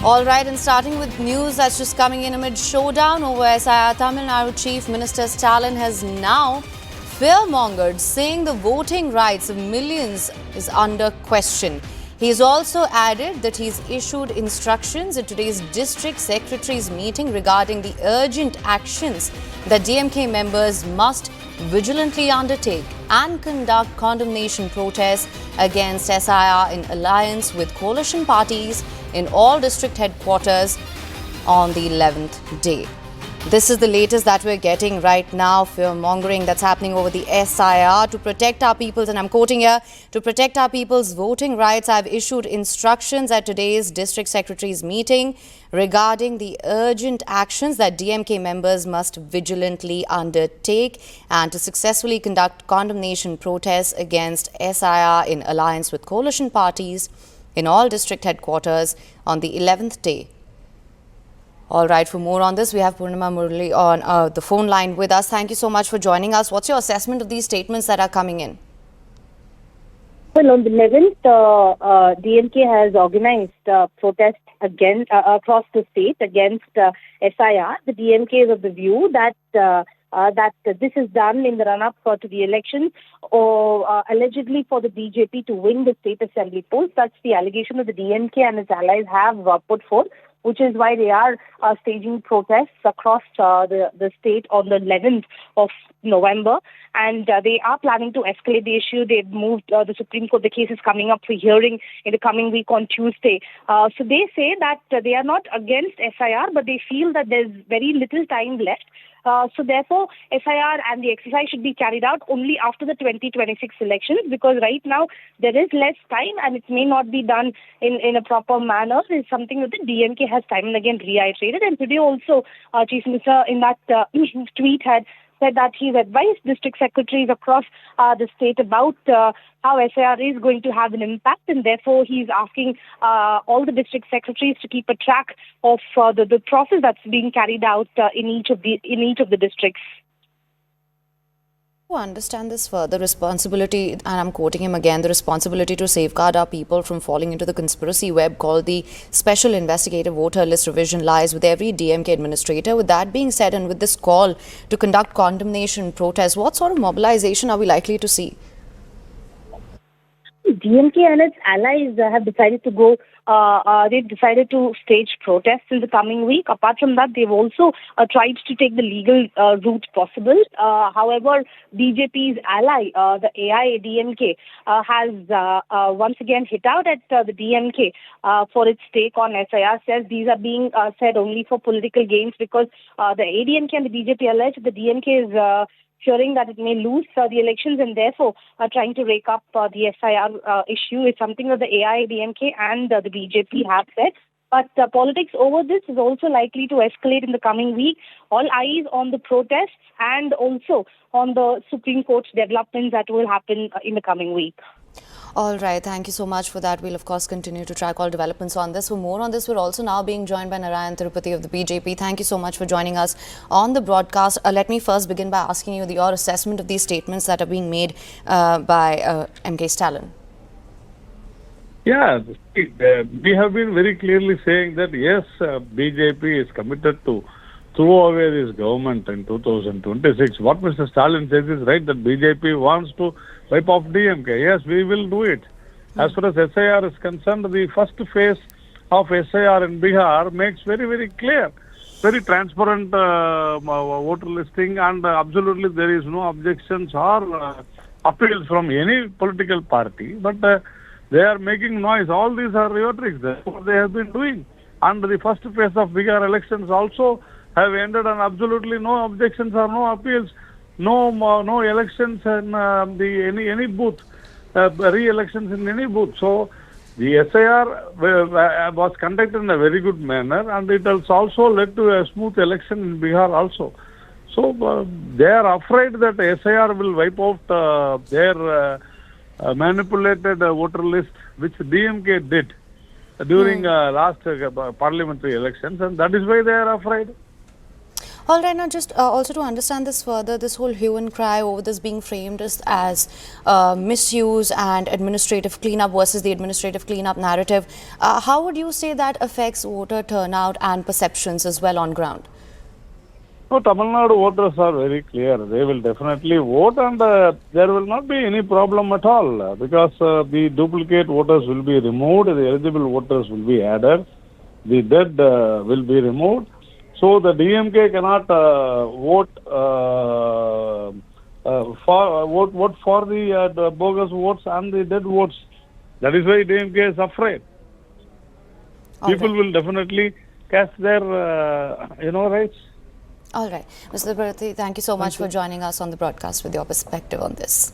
All right, and starting with news that's just coming in amid showdown over S.I.R, Tamil Nadu Chief Minister Stalin has now fearmongered, saying the voting rights of millions is under question. He has also added that he's issued instructions at today's district secretaries meeting regarding the urgent actions that DMK members must vigilantly undertake and conduct condemnation protests against S.I.R in alliance with coalition parties in all district headquarters on the 11th day. This is the latest that we're getting right now, fear-mongering that's happening over the S.I.R. to protect our people's, and I'm quoting here, to protect our people's voting rights. I've issued instructions at today's district secretaries meeting regarding the urgent actions that DMK members must vigilantly undertake and to successfully conduct condemnation protests against S.I.R in alliance with coalition parties in all district headquarters on the 11th day. All right, for more on this, we have Purnima Murali on the phone line with us. Thank you so much for joining us. What's your assessment of these statements that are coming in? Well, on the 11th, DMK has organized protests again across the state against S.I.R. The DMK is of the view that this is done in the run-up to the election or allegedly for the BJP to win the state assembly polls. That's the allegation that the DMK and its allies have put forth, which is why they are staging protests across the state on the 11th of November. And they are planning to escalate the issue. They've moved the Supreme Court. The case is coming up for hearing in the coming week on Tuesday. So they say that they are not against S.I.R, but they feel that there's very little time left. So therefore, S.I.R and the exercise should be carried out only after the 2026 elections, because right now there is less time and it may not be done in a proper manner. It's something that the DMK has time and again reiterated. And today also, Chief Minister in that tweet had said that he's advised district secretaries across the state about how S.I.R is going to have an impact, and therefore he's asking all the district secretaries to keep a track of the process that's being carried out in each of the districts. To understand this further, responsibility, and I'm quoting him again, the responsibility to safeguard our people from falling into the conspiracy web called the Special Investigative Voter List Revision lies with every DMK administrator. With that being said, and with this call to conduct condemnation protests, what sort of mobilization are we likely to see? DMK and its allies have decided to go. They've decided to stage protests in the coming week. Apart from that, they've also tried to take the legal route possible. However, BJP's ally, the AIADMK, has once again hit out at the DMK for its take on S.I.R. Says these are being said only for political gains, because the ADMK and the BJP allege the DMK is fearing that it may lose the elections, and therefore trying to rake up the S.I.R issue is something that the AIADMK and the BJP have said. But politics over this is also likely to escalate in the coming week. All eyes on the protests and also on the Supreme Court developments that will happen in the coming week. All right, thank you so much for that. We'll of course continue to track all developments on this. For more on this, we're also now being joined by Narayan Tirupati of the BJP. Thank you so much for joining us on the broadcast. Let me first begin by asking you your assessment of these statements that are being made by M.K. Stalin. Yeah, we have been very clearly saying that yes, BJP is committed to throw away this government in 2026. What Mr. Stalin says is right, that BJP wants to wipe off DMK. Yes, we will do it. As far as S.I.R is concerned, the first phase of S.I.R in Bihar makes very, very clear, very transparent voter listing, and absolutely there is no objections or appeals from any political party. But they are making noise. All these are rhetorics. That's what they have been doing. And the first phase of Bihar elections also have ended on absolutely no objections or no appeals, no elections in any booth, re-elections in any booth. So the S.I.R was conducted in a very good manner, and it has also led to a smooth election in Bihar also. So they are afraid that S.I.R will wipe out their manipulated voter list, which DMK did during last parliamentary elections, and that is why they are afraid. All right, now just also to understand this further, this whole hue and cry over this being framed as misuse and administrative cleanup versus the administrative cleanup narrative, how would you say that affects voter turnout and perceptions as well on ground? No, Tamil Nadu voters are very clear. They will definitely vote, and there will not be any problem at all because the duplicate voters will be removed, the eligible voters will be added, the dead will be removed. So the DMK cannot vote for the bogus votes and the dead votes. That is why DMK is afraid. People will definitely cast their rights. All right. Mr. Bharati, thank you so much for joining us on the broadcast with your perspective on this.